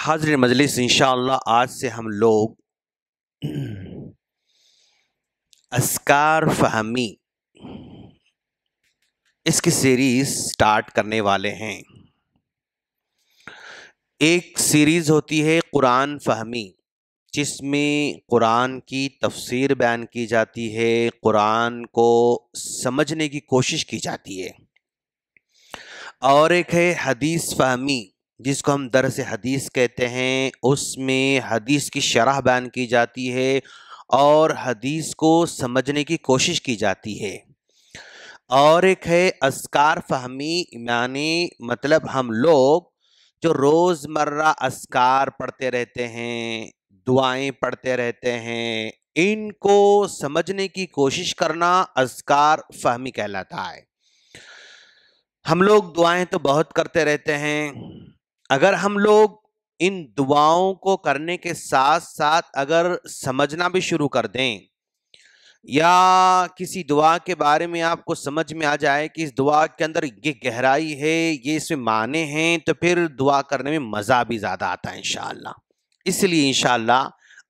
حاضر مجلس انشاءاللہ آج سے ہم لوگ اذکار فہمی اس کی سیریز سٹارٹ کرنے والے ہیں۔ ایک سیریز ہوتی ہے قرآن فہمی، جس میں قرآن کی تفسیر بیان کی جاتی ہے، قرآن کو سمجھنے کی کوشش کی جاتی ہے، اور ایک ہے حدیث فہمی جس کو ہم درس حدیث کہتے ہیں۔ اس میں حدیث کی شرح بیان کی جاتی ہے اور حدیث کو سمجھنے کی کوشش کی جاتی ہے۔ اور ایک ہے اذکار فہمی، یعنی مطلب ہم لوگ جو روز مرہ اذکار پڑھتے رہتے ہیں، دعائیں پڑھتے رہتے ہیں، ان کو سمجھنے کی کوشش کرنا اذکار فہمی کہلاتا ہے۔ ہم لوگ دعائیں تو بہت کرتے رہتے ہیں، اگر ہم لوگ ان دعاؤں کو کرنے کے ساتھ ساتھ اگر سمجھنا بھی شروع کر دیں، یا کسی دعا کے بارے میں آپ کو سمجھ میں آ جائے کہ اس دعا کے اندر یہ گہرائی ہے، یہ اس میں معنی ہیں، تو پھر دعا کرنے میں مزہ بھی زیادہ آتا ہے انشاءاللہ۔ اس لیے انشاءاللہ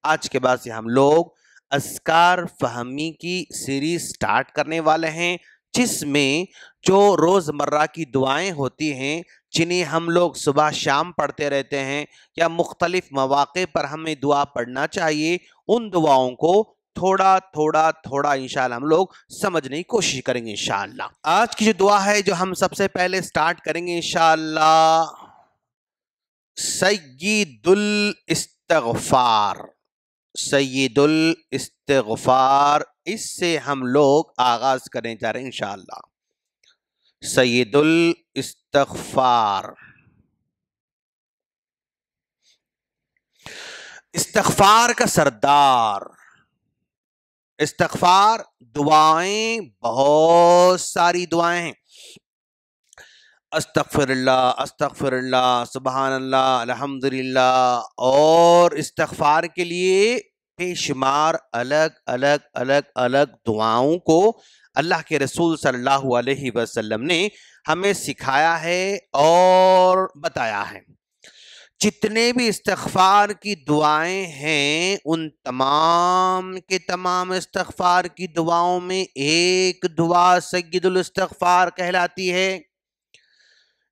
آج کے بعد سے ہم لوگ اذکار فہمی کی سیریز سٹارٹ کرنے والے ہیں، جس میں جو روز مرہ کی دعائیں ہوتی ہیں، جنہیں ہم لوگ صبح شام پڑھتے رہتے ہیں یا مختلف مواقع پر ہمیں دعا پڑھنا چاہیے، ان دعاؤں کو تھوڑا تھوڑا انشاءاللہ ہم لوگ سمجھنے کی کوشش کریں گے انشاءاللہ۔ آج کی جو دعا ہے جو ہم سب سے پہلے سٹارٹ کریں گے انشاءاللہ، سید الاستغفار، سید الاستغفار، اس سے ہم لوگ آغاز کرنے جا رہے ہیں انشاءاللہ۔ سید الاستغفار، استغفار کا سردار۔ استغفار دعائیں بہت ساری دعائیں ہیں، استغفر اللہ، سبحان اللہ، الحمدللہ، اور استغفار کے لیے بے شمار الگ دعاؤں کو اللہ کے رسول صلی اللہ علیہ وسلم نے ہمیں سکھایا ہے اور بتایا ہے۔ جتنے بھی استغفار کی دعائیں ہیں، ان تمام کے تمام استغفار کی دعاؤں میں ایک دعا سید الاستغفار کہلاتی ہے،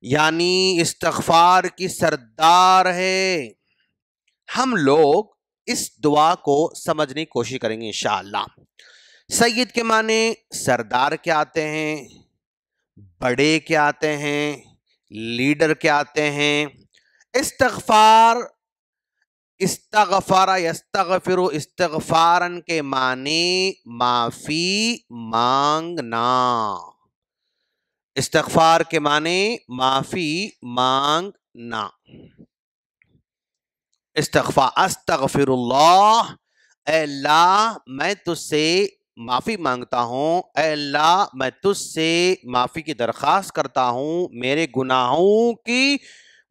یعنی استغفار کی سردار ہے۔ ہم لوگ اس دعا کو سمجھنے کی کوشش کریں گے انشاءاللہ۔ سید کے معنی سردار کے آتے ہیں، بڑے کے آتے ہیں، لیڈر کے آتے ہیں۔ استغفار، استغفر یستغفر، استغفارن کے معنی معافی مانگنا۔ استغفار کے معنی معافی مانگنا۔ استغفر اللہ، اے اللہ میں تجھ سے معافی مانگتا ہوں، اے اللہ میں تجھ سے معافی کی درخواست کرتا ہوں، میرے گناہوں کی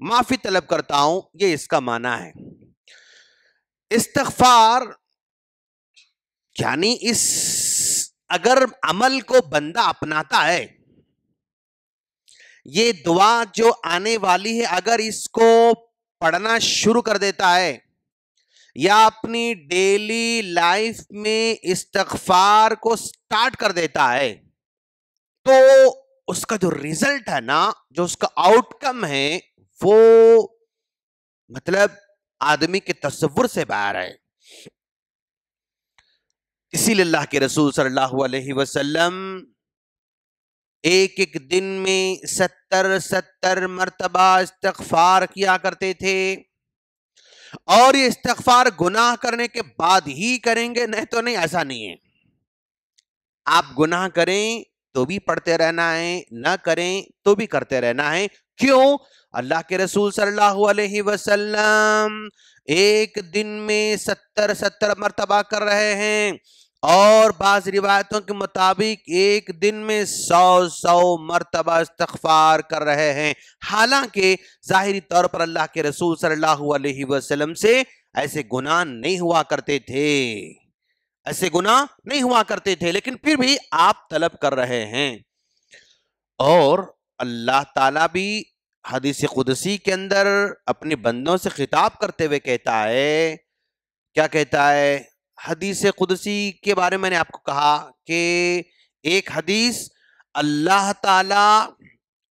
معافی طلب کرتا ہوں، یہ اس کا معنی ہے۔ استغفار یعنی اگر عمل کو بندہ اپناتا ہے، یہ دعا جو آنے والی ہے اگر اس کو پڑھنا شروع کر دیتا ہے یا اپنی ڈیلی لائف میں استغفار کو سٹارٹ کر دیتا ہے، تو اس کا جو ریزلٹ ہے نا، جو اس کا آؤٹ کم ہے، وہ مطلب آدمی کے تصور سے باہر ہے۔ اسی لیے اللہ کے رسول صلی اللہ علیہ وسلم ایک دن میں 70 مرتبہ استغفار کیا کرتے تھے، اور یہ استغفار گناہ کرنے کے بعد ہی کریں گے، نہیں تو نہیں، ایسا نہیں ہے۔ آپ گناہ کریں تو بھی پڑھتے رہنا ہے، نہ کریں تو بھی کرتے رہنا ہے۔ کیوں؟ اللہ کے رسول صلی اللہ علیہ وسلم ایک دن میں 70 مرتبہ کر رہے ہیں، اور بعض روایتوں کے مطابق ایک دن میں 100 مرتبہ استغفار کر رہے ہیں۔ حالانکہ ظاہری طور پر اللہ کے رسول صلی اللہ علیہ وسلم سے ایسے گناہ نہیں ہوا کرتے تھے، ایسے گناہ نہیں ہوا کرتے تھے، لیکن پھر بھی آپ طلب کر رہے ہیں، اور اللہ تعالیٰ بھی حدیث قدسی کے اندر اپنے بندوں سے خطاب کرتے ہوئے کہتا ہے، کیا کہتا ہے؟ حدیث قدسی کے بارے میں نے آپ کو کہا کہ ایک حدیث اللہ تعالی،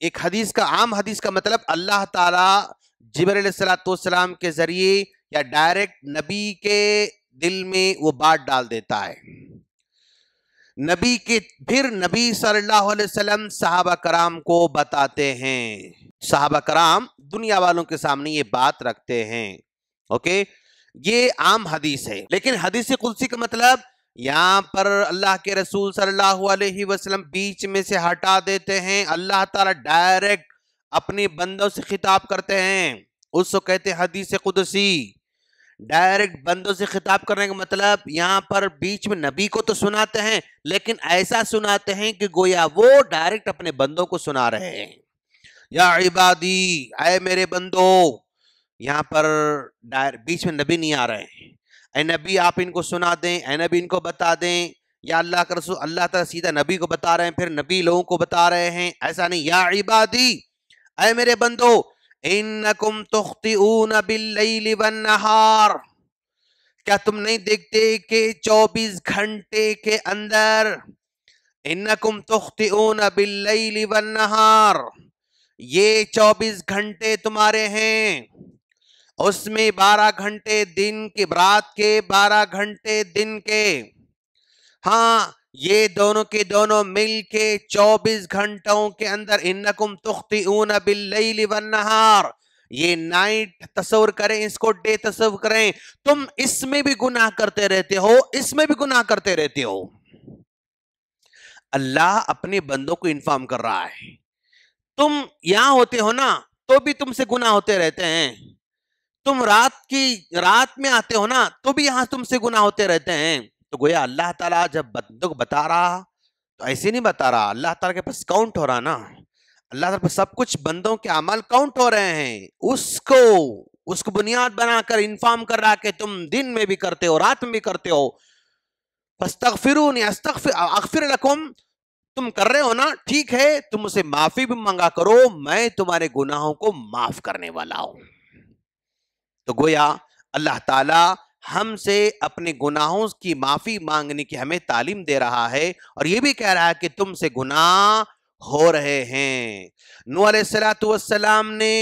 ایک حدیث کا، عام حدیث کا مطلب اللہ تعالی جبرائیل علیہ السلام کے ذریعے یا ڈائریکٹ نبی کے دل میں وہ بات ڈال دیتا ہے، نبی کے، پھر نبی صلی اللہ علیہ وسلم صحابہ کرام کو بتاتے ہیں، صحابہ کرام دنیا والوں کے سامنے یہ بات رکھتے ہیں. اوکے، یہ عام حدیث ہے. لیکن حدیث قدسی کا مطلب یہاں پر اللہ کے رسول صلی اللہ علیہ وسلم بیچ میں سے ہٹا دیتے ہیں، اللہ تعالیٰ ڈائریکٹ اپنے بندوں سے خطاب کرتے ہیں، اس کو کہتے ہیں حدیث قدسی. ڈائریکٹ بندوں سے خطاب کرنے کا مطلب یہاں پر بیچ میں نبی کو تو سناتے ہیں، لیکن ایسا سناتے ہیں کہ گویا وہ ڈائریکٹ اپنے بندوں کو سنا رہے ہیں. یا عبادی، اے میرے بندو، یہاں پر بیچ میں نبی نہیں آ رہے ہیں، اے نبی آپ ان کو سنا دیں، اے نبی ان کو بتا دیں، یا اللہ کا رسول اللہ تعالیٰ سیدھا نبی کو بتا رہے ہیں، پھر نبی لوگوں کو بتا رہے ہیں، ایسا نہیں. یا عبادی، اے میرے بندو، انکم تخطئون باللیل والنہار، کیا تم نہیں دیکھتے کہ 24 گھنٹے کے اندر، انکم تخطئون باللیل والنہار، یہ 24 گھنٹے تمہارے ہیں، اس میں 12 گھنٹے دن کے، رات کے 12 گھنٹے دن کے، ہاں یہ دونوں کے دونوں مل کے 24 گھنٹوں کے اندر انکم تخطئون باللیل والنہار، یہ نائٹ تصور کریں، اس کو ڈے تصور کریں، تم اس میں بھی گناہ کرتے رہتے ہو، اس میں بھی گناہ کرتے رہتے ہو. اللہ اپنے بندوں کو انفارم کر رہا ہے، تم یہاں ہوتے ہو نا تو بھی تم سے گناہ ہوتے رہتے ہیں، تم رات میں آتے ہو نا تو بھی یہاں تم سے گناہ ہوتے رہتے ہیں. تو گویا اللہ تعالیٰ جب بندوں کو بتا رہا تو ایسے نہیں بتا رہا، اللہ تعالیٰ کے پاس کاؤنٹ ہو رہا نا، اللہ تعالیٰ پاس سب کچھ بندوں کے اعمال کاؤنٹ ہو رہے ہیں، اس کو بنیاد بنا کر انفارم کر رہا کہ تم دن میں بھی کرتے ہو، رات میں بھی کرتے ہو. فاستغفرونی اغفر لکم، تم کر رہے ہو نا، ٹھیک ہے، تم مجھ سے معافی بھی مانگا کرو، میں تمہارے گناہوں کو معاف کرنے والا ہوں. تو گویا اللہ تعالی ہم سے اپنے گناہوں کی معافی مانگنے کی ہمیں تعلیم دے رہا ہے، اور یہ بھی کہہ رہا ہے کہ تم سے گناہ ہو رہے ہیں. نوح علیہ السلام نے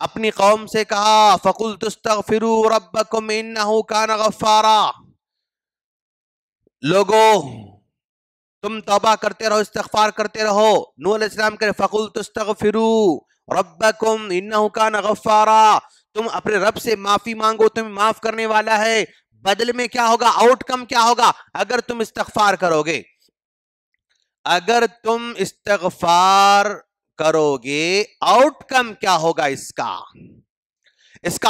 اپنی قوم سے کہا فَقُلْتُ اسْتَغْفِرُوا رَبَّكُمْ إِنَّهُ كَانَ غَفَّارًا، لوگو تم توبہ کرتے رہو، استغفار کرتے رہو. نوح علیہ السلام کہے فَقُلْتُ اسْتَغْفِرُوا رَبَّكُمْ إِنَّهُ كَانَ غَفَّارًا، تم اپنے رب سے معافی مانگو، تمہیں معاف کرنے والا ہے. بدل میں کیا ہوگا، آؤٹ کم کیا ہوگا اگر تم استغفار کرو گے؟ اگر تم استغفار کرو گے آؤٹ کم کیا ہوگا اس کا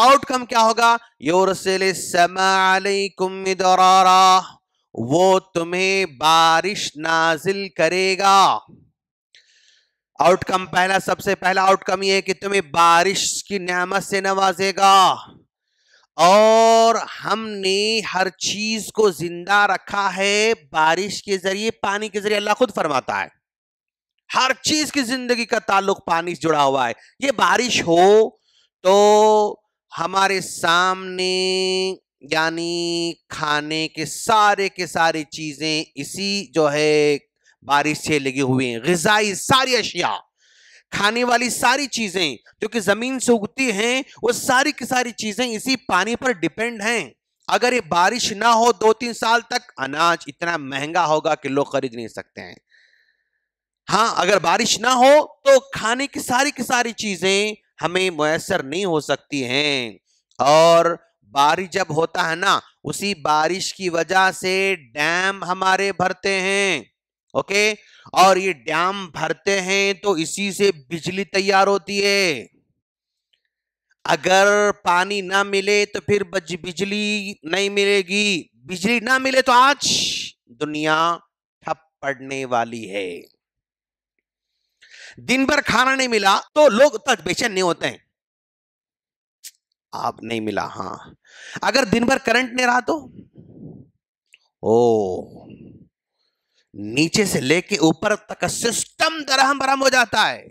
آؤٹ کم کیا ہوگا؟ یُرْسِلِ السَّمَاءَ عَلَيْكُمْ مِدْرَارًا، وہ تمہیں بارش نازل کرے گا. آؤٹ کم پہلا، سب سے پہلا آؤٹ کم یہ ہے کہ تمہیں بارش کی نعمت سے نوازے گا. اور ہم نے ہر چیز کو زندہ رکھا ہے بارش کے ذریعے، پانی کے ذریعے. اللہ خود فرماتا ہے ہر چیز کی زندگی کا تعلق پانی سے جڑا ہوا ہے. یہ بارش ہو تو ہمارے سامنے یعنی کھانے کے ساری چیزیں اسی جو ہے بارش سے لگی ہوئی ہیں. غذائی ساری اشیاء، کھانے والی ساری چیزیں جو کہ زمین سے اگتی ہیں، وہ ساری کی ساری چیزیں اسی پانی پر ڈیپینڈ ہیں. اگر یہ بارش نہ ہو 2-3 سال تک، اناج اتنا مہنگا ہوگا کہ لوگ خرید نہیں سکتے ہیں. ہاں اگر بارش نہ ہو تو کھانے کی ساری چیزیں ہمیں میسر نہیں ہو سکتی ہیں. اور بارش جب ہوتا ہے نا، اسی بارش کی وجہ سے ڈیم ہمارے بھرتے ہیں. اوکے، اور یہ ڈیم بھرتے ہیں تو اسی سے بجلی تیار ہوتی ہے. اگر پانی نہ ملے تو پھر بجلی نہیں ملے گی. بجلی نہ ملے تو آج دنیا ٹھپ پڑنے والی ہے. دن بھر کھانا نہیں ملا تو لوگ تک بے چین نہیں ہوتے ہیں. آپ نہیں ملا، ہاں اگر دن بھر کرنٹ نہیں رہا تو نیچے سے لے کے اوپر تک سسٹم درہم برہم ہو جاتا ہے.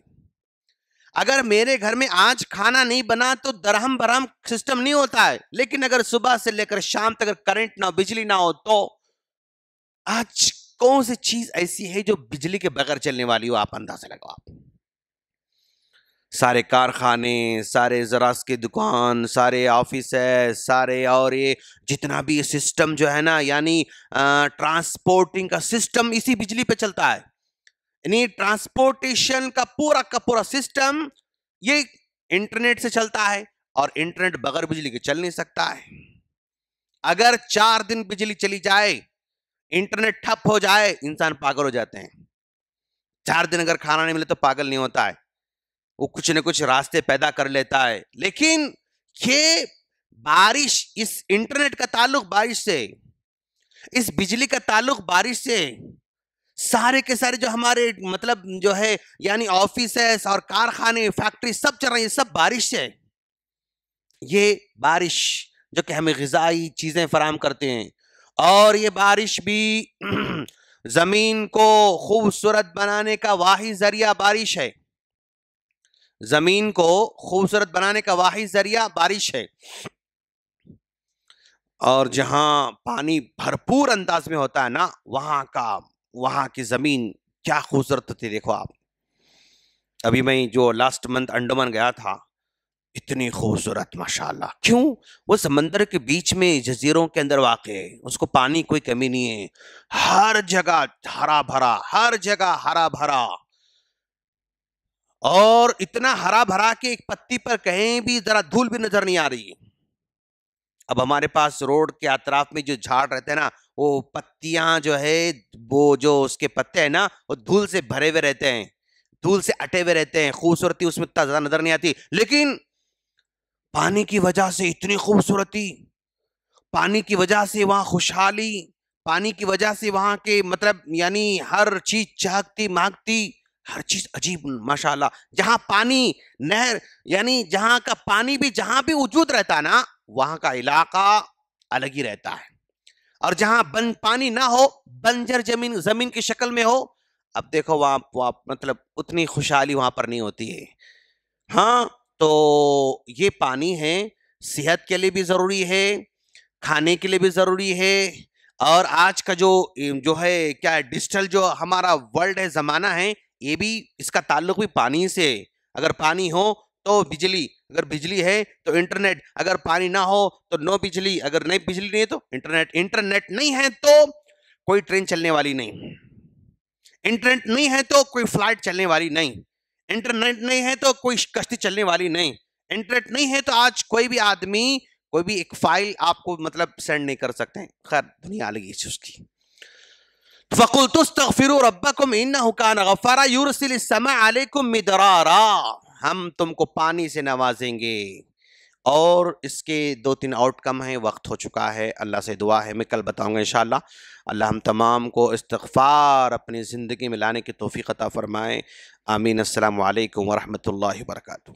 اگر میرے گھر میں آج کھانا نہیں بنا تو درہم برہم سسٹم نہیں ہوتا ہے، لیکن اگر صبح سے لے کر شام تک اگر کرنٹ نہ ہو، بجلی نہ ہو، تو آج کون سی چیز ایسی ہے جو بجلی کے بغیر چلنے والی ہو؟ آپ اندازہ لگاؤ. آپ سارے کارخانے، سارے زراعت کی دکان، سارے آفس ہے، سارے اور یہ جتنا بھی سسٹم جو ہے نا، یعنی ٹرانسپورٹنگ کا سسٹم اسی بجلی پہ چلتا ہے. یعنی ٹرانسپورٹیشن کا پورا سسٹم یہ انٹرنیٹ سے چلتا ہے، اور انٹرنیٹ بغیر بجلی کے چل نہیں سکتا ہے. اگر 4 دن بجلی چلی جائے، انٹرنیٹ ٹھپ ہو جائے، انسان پاگل ہو جاتے ہیں. 4 دن اگر کھانا نہیں ملے تو پاگل نہیں ہوتا ہے، وہ کچھ نہ کچھ راستے پیدا کر لیتا ہے. لیکن یہ بارش، اس انٹرنیٹ کا تعلق بارش سے، اس بجلی کا تعلق بارش سے، سارے کے سارے جو ہمارے مطلب جو ہے یعنی آفس ہے اور کارخانے، فیکٹری سب چل رہے ہیں، سب بارش سے. یہ بارش جو کہ ہمیں غذائی چیزیں فراہم کرتے ہیں، اور یہ بارش بھی زمین کو خوبصورت بنانے کا واحد ذریعہ بارش ہے. زمین کو خوبصورت بنانے کا واحد ذریعہ بارش ہے. اور جہاں پانی بھرپور انداز میں ہوتا ہے نا، وہاں کی زمین کیا خوبصورت ہوتی ہے. دیکھو آپ، ابھی میں جو لاسٹ منتھ انڈمان گیا تھا، اتنی خوبصورت ماشاءاللہ. کیوں؟ وہ سمندر کے بیچ میں جزیروں کے اندر واقع ہے، اس کو پانی کوئی کمی نہیں ہے، ہر جگہ ہرا بھرا، ہر جگہ ہرا بھرا، اور اتنا ہرا بھرا کہ ایک پتی پر کہیں بھی ذرا دھول بھی نظر نہیں آ رہی. اب ہمارے پاس روڈ کے اطراف میں جو جھاڑ رہتے ہیں نا، وہ پتیاں جو ہے، وہ جو اس کے پتے ہیں نا، وہ دھول سے بھرے ہوئے رہتے ہیں، دھول سے اٹے ہوئے رہتے ہیں، خوبصورتی اس میں اتنا نظر نہیں آتی. لیکن پانی کی وجہ سے اتنی خوبصورتی، پانی کی وجہ سے وہاں خوشحالی، پانی کی وجہ سے وہاں کے مطلب یعنی ہر چیز چہکتی مہکتی، ہر چیز عجیب ماشاءاللہ. جہاں پانی، نہر، یعنی جہاں کا پانی بھی جہاں بھی وجود رہتا ہے نا، وہاں کا علاقہ الگ ہی رہتا ہے. اور جہاں پانی نہ ہو، بنجر زمین کی شکل میں ہو، اب دیکھو وہاں مطلب اتنی خوشحالی وہاں پر نہیں ہوتی ہے. ہاں، تو یہ پانی ہے، صحت کے لیے بھی ضروری ہے، کھانے کے لیے بھی ضروری ہے. اور آج کا جو ہے کیا ڈیجیٹل جو ہمارا ورلڈ ہے، زمانہ ہے، یہ بھی اس کا تعلق بھی پانی سے. اگر پانی ہو تو بجلی، اگر بجلی ہے تو انٹرنیٹ، اگر پانی نہ ہو تو نو بجلی، اگر نہیں بجلی نہیں ہے تو انٹرنیٹ، انٹرنیٹ نہیں ہے تو کوئی ٹرین چلنے والی نہیں، انٹرنیٹ نہیں ہے تو کوئی فلائٹ چلنے والی نہیں، انٹرنیٹ نہیں ہے تو کوئی کشتی چلنے والی نہیں، انٹرنیٹ نہیں ہے تو آج کوئی بھی آدمی کوئی بھی ایک فائل آپ کو مطلب سینڈ نہیں کر سکتے ہیں. خیر، دنیا لگی اس کی. فَقُلْتُ اسْتَغْفِرُوا رَبَّكُمْ إِنَّهُ كَانَ غَفَّارًا يُرْسِلِ السَّمَاءَ عَلَيْكُمْ مِدْرَارًا. ہم تم کو پانی سے نوازیں گے. اور اس کے 2-3 آؤٹ کم ہیں. وقت ہو چکا ہے، اللہ سے دعا ہے میں کل بتاؤں گا انشاءاللہ. اللہ ہم تمام کو استغفار اپنی زندگی میں لانے کی توفیق عطا فرمائے. آمین. السلام علیکم ورحمۃ اللہ وبرکاتہ.